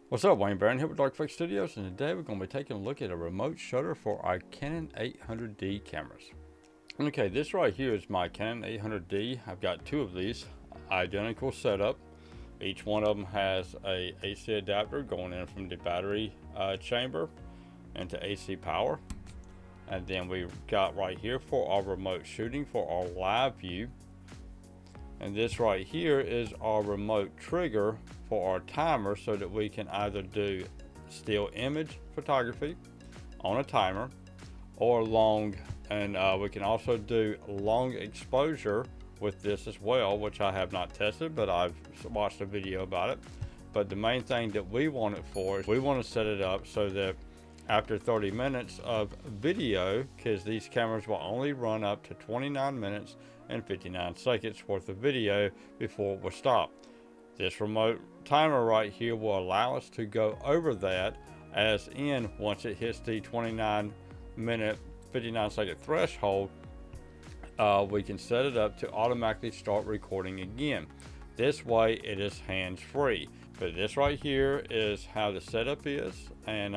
What's up, Wayne Barron here with Darkfix Studios, and today we're going to be taking a look at a remote shutter for our Canon 800D cameras. Okay, this right here is my Canon 800D. I've got two of these, identical setup. Each one of them has a AC adapter going in from the battery chamber into AC power. And then we've got right here for our remote shooting for our live view. And this right here is our remote trigger for our timer, so that we can either do still image photography on a timer or long, and we can also do long exposure with this as well, which I have not tested, but I've watched a video about it. But the main thing that we want it for is we want to set it up so that after 30 minutes of video, because these cameras will only run up to 29 minutes and 59 seconds worth of video before it will stop. This remote timer right here will allow us to go over that, as in once it hits the 29 minute 59 second threshold, we can set it up to automatically start recording again. This way it is hands free. But this right here is how the setup is, and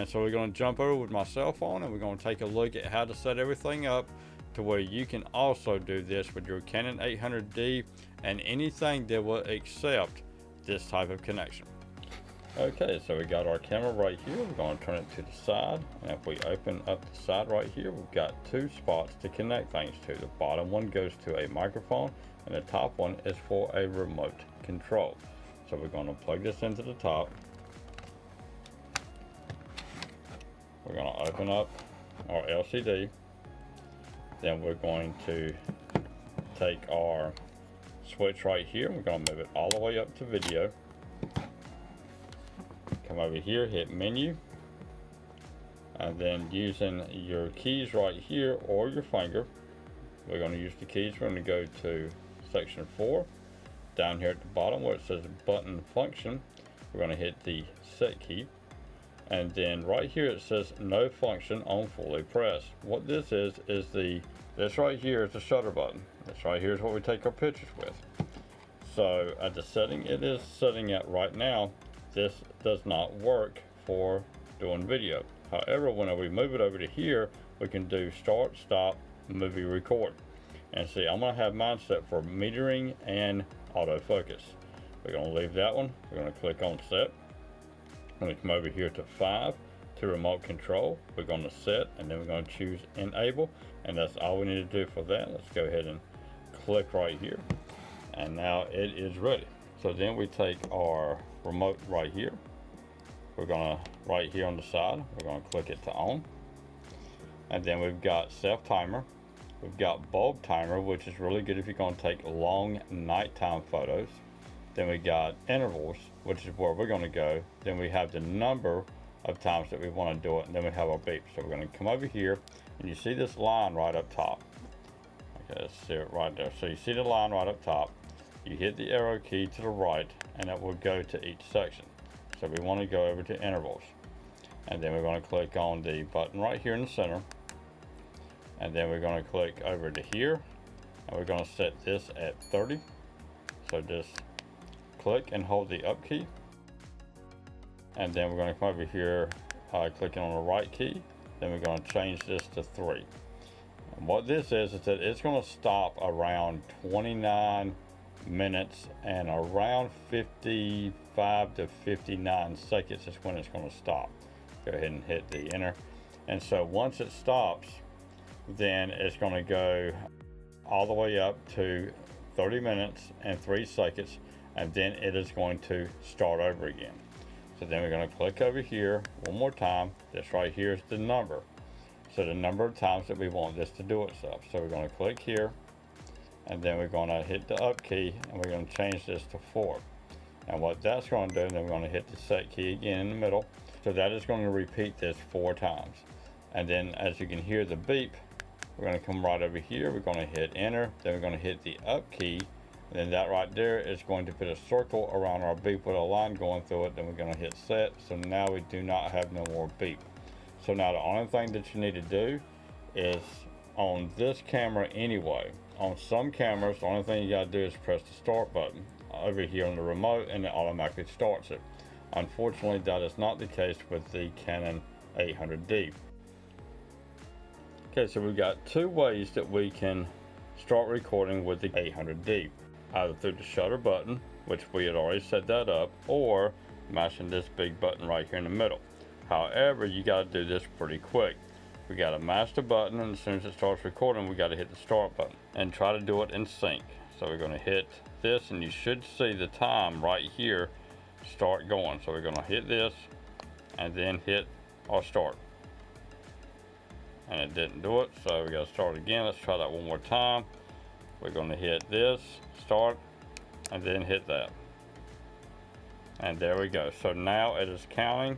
so we're going to jump over with my cell phone and we're going to take a look at how to set everything up to where you can also do this with your Canon 800D and anything that will accept this type of connection. Okay, so we got our camera right here. We're going to turn it to the side, and if we open up the side right here, we've got two spots to connect things to. The bottom one goes to a microphone and the top one is for a remote control. So we're going to plug this into the top. We're going to open up our LCD. Then we're going to take our switch right here. We're going to move it all the way up to video. Come over here, hit menu. And then using your keys right here or your finger, we're going to use the keys. We're going to go to section 4. Down here at the bottom where it says button function, we're going to hit the set key. And then right here it says no function on fully pressed. What this is this right here is the shutter button. This right here is what we take our pictures with. So at the setting it is setting at right now, this does not work for doing video. However, whenever we move it over to here, we can do start, stop, movie, record. And see, I'm going to have mine set for metering and autofocus. We're going to leave that one. We're going to click on set. I'm going to come over here to 5 to remote control. We're going to set, and then we're going to choose enable, and that's all we need to do for that. Let's go ahead and click right here, and now it is ready. So then we take our remote right here. We're going to right here on the side, we're going to click it to on, and then we've got self timer. We've got bulb timer, which is really good if you're going to take long nighttime photos. Then we got intervals, which is where we're going to go. Then we have the number of times that we want to do it, and then we have our beep. So we're going to come over here, and you see this line right up top. Okay, let's see it right there. So you see the line right up top. You hit the arrow key to the right, and it will go to each section. So we want to go over to intervals. And then we're going to click on the button right here in the center. And then we're going to click over to here, and we're going to set this at 30. So just click and hold the up key, and then we're going to come over here, clicking on the right key. Then we're going to change this to 3. And what this is that it's going to stop around 29 minutes and around 55 to 59 seconds is when it's going to stop. Go ahead and hit the enter, and so once it stops, then it's going to go all the way up to 30 minutes and 3 seconds, and then it is going to start over again. So then we're going to click over here one more time. This right here is the number, so the number of times that we want this to do itself. So we're going to click here, and then we're going to hit the up key, and we're going to change this to 4. And what that's going to do, then we're going to hit the set key again in the middle. So that is going to repeat this 4 times. And then as you can hear the beep, we're going to come right over here. We're going to hit enter. Then we're going to hit the up key. And then that right there is going to put a circle around our beep with a line going through it. Then we're going to hit set. So now we do not have no more beep. So now the only thing that you need to do is on this camera anyway. On some cameras, the only thing you got to do is press the start button over here on the remote, and it automatically starts it. Unfortunately, that is not the case with the Canon 800D. Okay, so we've got two ways that we can start recording with the 800D. Either through the shutter button, which we had already set that up, or mashing this big button right here in the middle. However, you got to do this pretty quick. We got to mash the button, and as soon as it starts recording, we got to hit the start button and try to do it in sync. So we're going to hit this, and you should see the time right here start going. So we're going to hit this and then hit our start, and it didn't do it, so we got to start again. Let's try that one more time. We're going to hit this start and then hit that, and there we go. So now it is counting,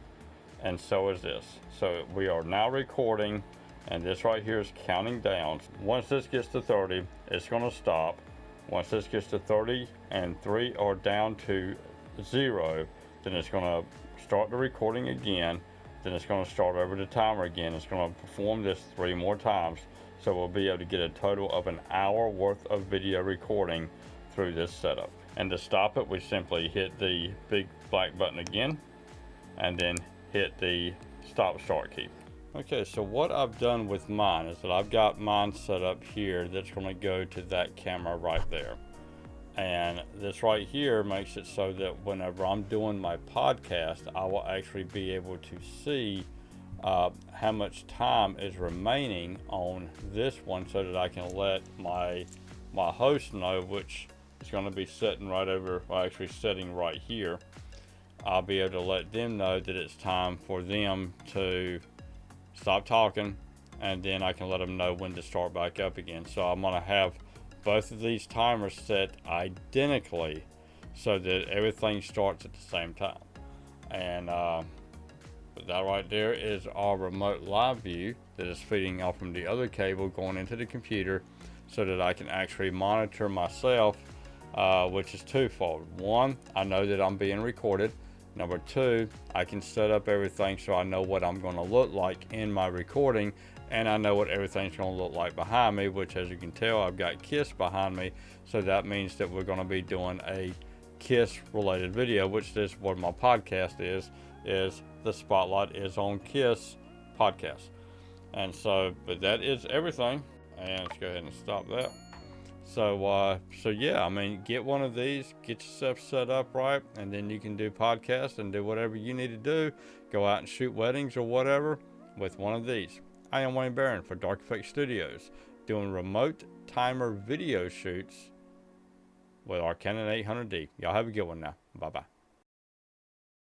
and so is this. So we are now recording, and this right here is counting down. Once this gets to 30, it's going to stop. Once this gets to 30 and 3 are down to 0, then it's going to start the recording again. Then it's going to start over the timer again. It's going to perform this 3 more times. So we'll be able to get a total of an hour worth of video recording through this setup. And to stop it, we simply hit the big black button again, and then hit the stop start key. Okay, so what I've done with mine is that I've got mine set up here that's going to go to that camera right there. And this right here makes it so that whenever I'm doing my podcast, I will actually be able to see how much time is remaining on this one, so that I can let my host know, which is going to be sitting right over, well, actually sitting right here. I'll be able to let them know that it's time for them to stop talking, and then I can let them know when to start back up again. So I'm going to have both of these timers set identically so that everything starts at the same time. And that right there is our remote live view that is feeding off from the other cable going into the computer, so that I can actually monitor myself, which is twofold. One, I know that I'm being recorded. Number two, I can set up everything so I know what I'm going to look like in my recording, and I know what everything's going to look like behind me, which, as you can tell, I've got KISS behind me. So that means that we're going to be doing a KISS related video, which is what my podcast is the Spotlight is on KISS podcast. And so, but that is everything. And let's go ahead and stop that. So yeah, I mean, get one of these, get yourself set up right, and then you can do podcasts and do whatever you need to do. Go out and shoot weddings or whatever with one of these. I am Wayne Barron for Dark Effects Studios, doing remote timer video shoots with our Canon 800D. Y'all have a good one now. Bye-bye.